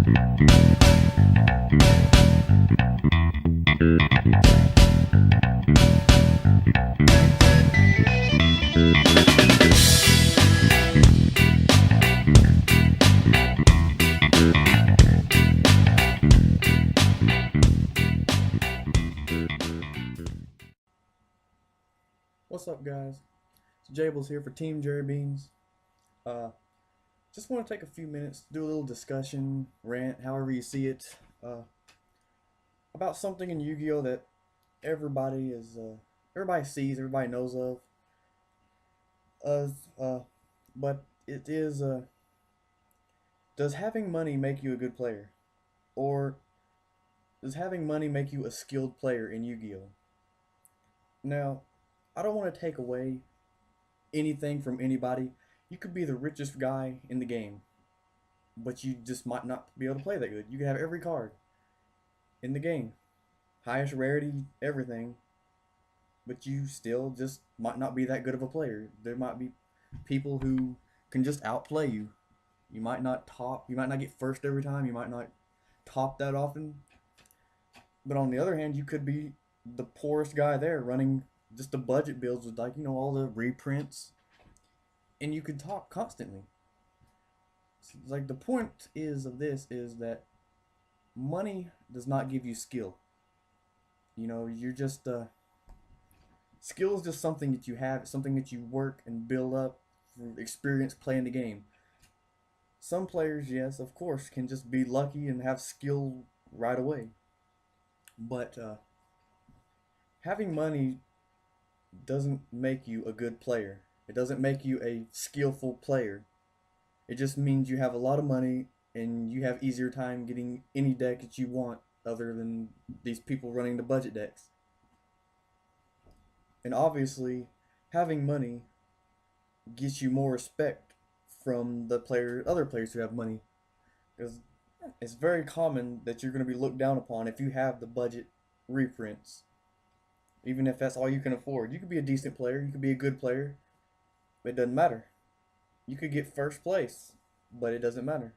What's up, guys? It's Jables here for Team Jerry Beans. Uh, just want to take a few minutes to do a little discussion, rant, however you see it, uh, about something in Yu-Gi-Oh that everybody is, everybody sees, everybody knows of. Uh, uh, but it is, does having money make you a good player, or does having money make you a skilled player in Yu-Gi-Oh? Now, I don't want to take away anything from anybody. You could be the richest guy in the game, but you just might not be able to play that good. You could have every card in the game, highest rarity, everything, but you still just might not be that good of a player. There might be people who can just outplay you. You might not top, you might not get first every time, you might not top that often. But on the other hand, you could be the poorest guy there running just the budget builds with, like, all the reprints, and you could top constantly. Like, the point is of this is that money does not give you skill. You're just skill is just something that you have. It's something that you work and build up through experience playing the game. Some players, yes, of course, can just be lucky and have skill right away. But having money doesn't make you a good player. It doesn't make you a skillful player. It just means you have a lot of money and you have easier time getting any deck that you want other than these people running the budget decks. And obviously, having money gets you more respect from the other players who have money. Because it's very common that you're going to be looked down upon if you have the budget reprints. Even if that's all you can afford. You could be a decent player, you could be a good player, but it doesn't matter. You could get first place, but it doesn't matter.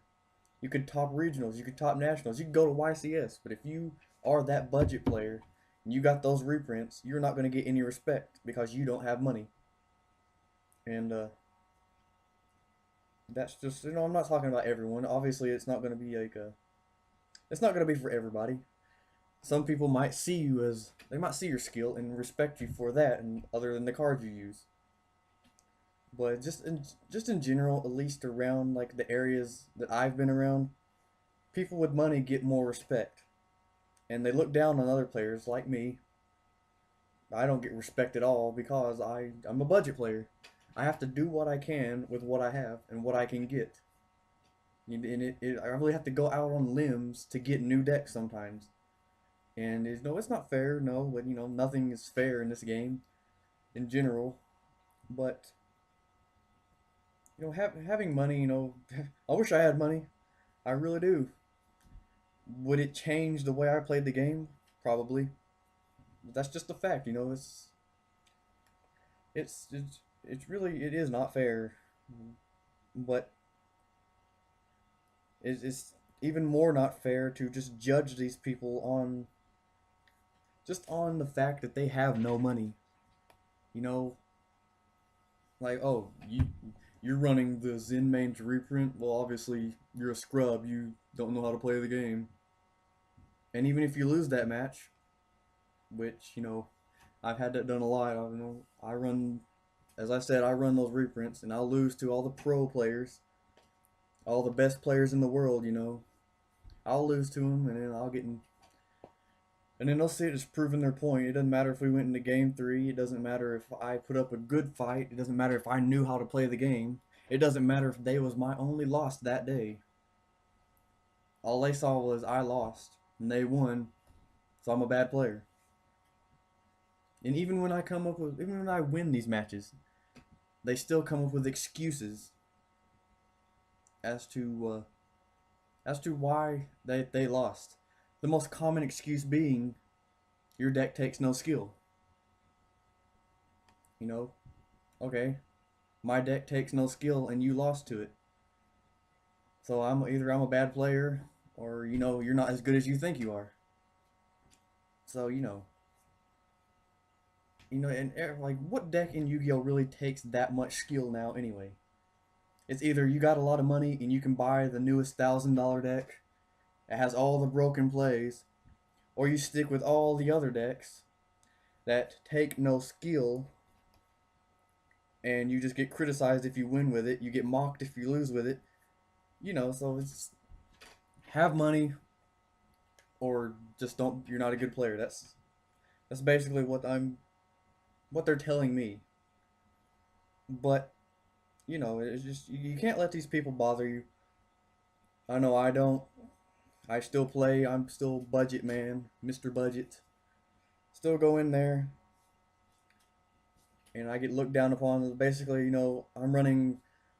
You could top regionals, you could top nationals, you could go to YCS, but if you are that budget player and you got those reprints, you're not going to get any respect because you don't have money. And that's just, I'm not talking about everyone. Obviously, it's not going to be it's not going to be for everybody. Some people might see you as, they might see your skill and respect you for that, and other than the cards you use. But just in general, at least around like the areas that I've been around, people with money get more respect, and they look down on other players like me. I don't get respect at all because I'm a budget player. I have to do what I can with what I have and what I can get. And I really have to go out on limbs to get new decks sometimes. And it's not fair, no, but nothing is fair in this game in general. But having money, I wish I had money. I really do. Would it change the way I played the game? Probably. But that's just a fact, it's really, it is not fair. But it's even more not fair to just judge these people on the fact that they have no money. You know, like, oh, you're running the Zen main reprint. Well, obviously you're a scrub. You don't know how to play the game. And even if you lose that match, which I've had that done a lot. I run, as I said, I run those reprints, and I'll lose to all the pro players, all the best players in the world. I'll lose to them, and then and then they'll see it as proving their point. It doesn't matter if we went into game 3. It doesn't matter if I put up a good fight. It doesn't matter if I knew how to play the game. It doesn't matter if they was my only loss that day. All they saw was I lost and they won, so I'm a bad player. And even when I win these matches, they still come up with excuses as to why they lost. The most common excuse being, your deck takes no skill. Okay, my deck takes no skill and you lost to it. So I'm a bad player, or you're not as good as you think you are. So and like what deck in Yu-Gi-Oh really takes that much skill now anyway? It's either you got a lot of money and you can buy the newest $1,000 deck that has all the broken plays, or you stick with all the other decks that take no skill, and you just get criticized if you win with it. You get mocked if you lose with it. So it's have money or just don't. You're not a good player. That's basically what they're telling me. But it's just you can't let these people bother you. I know I don't. I still play. I'm still budget man, Mr. Budget. Still go in there, and I get looked down upon. Basically, I'm running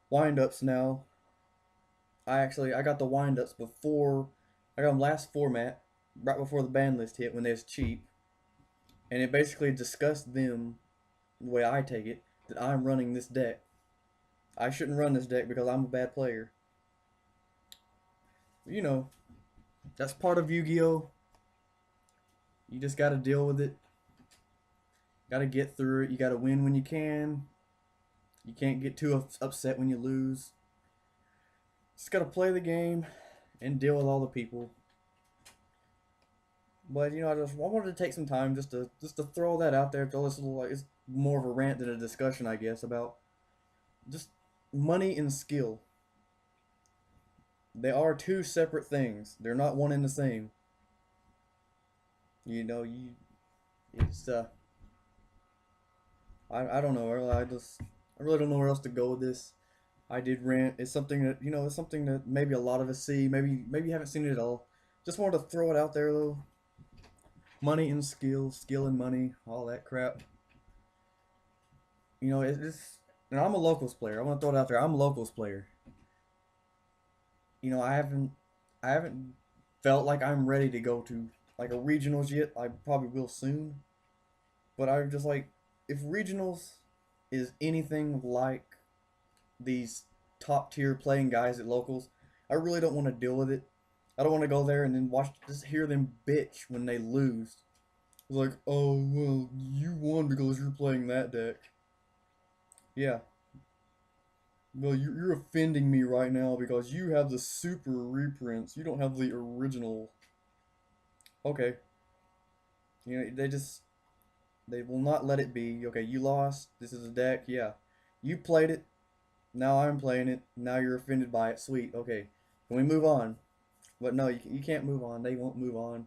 wind-ups now. I got the wind-ups before I got them last format, right before the ban list hit when they was cheap, and it basically discussed them the way I take it that I'm running this deck. I shouldn't run this deck because I'm a bad player. You know, that's part of Yu-Gi-Oh. You just got to deal with it. Got to get through it. You got to win when you can. You can't get too upset when you lose. Just got to play the game and deal with all the people. But I wanted to take some time just to throw that out there. Throw this little, like, it's more of a rant than a discussion, I guess, about just money and skill. They are two separate things. They're not one and the same. You know, you it's I don't know. I really don't know where else to go with this. I did rant. It's something that it's something that maybe a lot of us see. Maybe you haven't seen it at all. Just wanted to throw it out there though. Money and skill and money, all that crap. It's and I'm a locals player. I want to throw it out there. I'm a locals player. I haven't felt like I'm ready to go to like a regionals yet. I probably will soon. But I'm just like, if regionals is anything like these top tier playing guys at locals, I really don't want to deal with it. I don't want to go there and then just hear them bitch when they lose. It's like, oh well, you won because you're playing that deck. Yeah, well, you're offending me right now because you have the super reprints. You don't have the original. Okay, they will not let it be. Okay, you lost. This is a deck. Yeah, you played it. Now I'm playing it. Now you're offended by it. Sweet. Okay, can we move on? But no, you can't move on. They won't move on.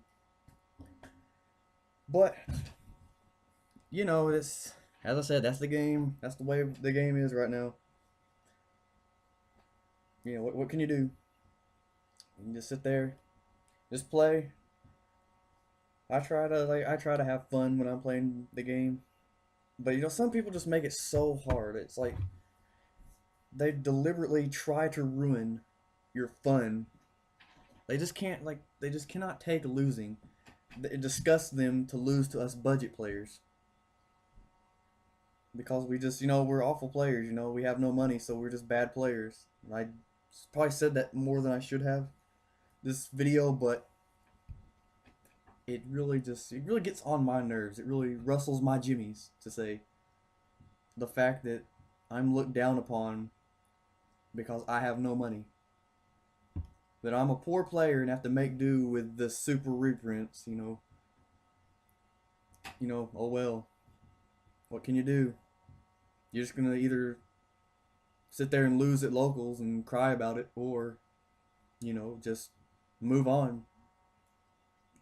But this, as I said, that's the game. That's the way the game is right now. What can you do? You can just sit there, just play. I try to have fun when I'm playing the game. But some people just make it so hard. It's like they deliberately try to ruin your fun. They just cannot take losing. It disgusts them to lose to us budget players. Because we just, we're awful players, we have no money, so we're just bad players. And I probably said that more than I should have this video, but it really gets on my nerves. It really rustles my jimmies to say the fact that I'm looked down upon because I have no money. That I'm a poor player and have to make do with the super reprints, oh well. What can you do? You're just gonna either sit there and lose at locals and cry about it, or, just move on.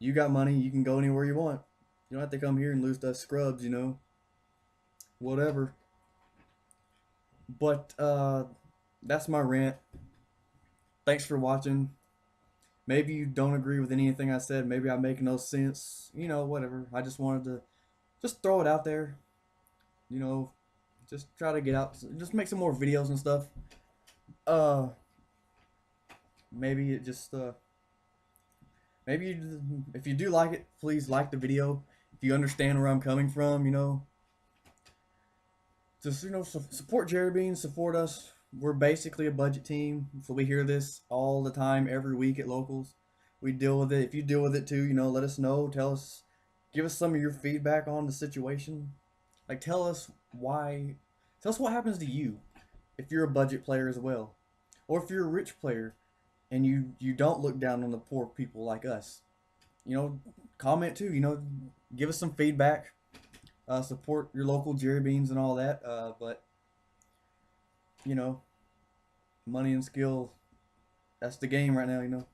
You got money, you can go anywhere you want. You don't have to come here and lose to us scrubs, Whatever. But that's my rant. Thanks for watching. Maybe you don't agree with anything I said. Maybe I make no sense. Whatever. I just wanted to just throw it out there. You know, just try to get out. Just make some more videos and stuff. Uh, maybe it just maybe if you do like it, please like the video. If you understand where I'm coming from, just support Jerry Bean, support us. We're basically a budget team, so we hear this all the time, every week at locals. We deal with it. If you deal with it too, let us know. Tell us, give us some of your feedback on the situation. Like, tell us what happens to you if you're a budget player as well, or if you're a rich player and you don't look down on the poor people like us. Comment too. Give us some feedback. Support your local Jerry Beans and all that. But you know, money and skill, that's the game right now.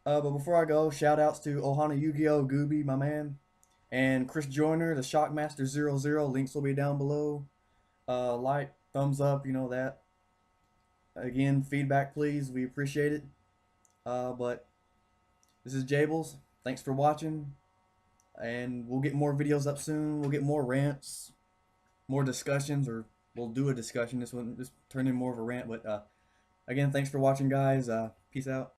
But before I go, shout outs to Ohana Yu-Gi-Oh! Gooby, my man, and Chris Joyner, the Shockmaster 00. Links will be down below. Like, thumbs up, that. Again, feedback please, we appreciate it. But this is Jables. Thanks for watching, and we'll get more videos up soon. We'll get more rants, more discussions, or we'll do a discussion. This one just turned in more of a rant, but again, thanks for watching, guys. Peace out.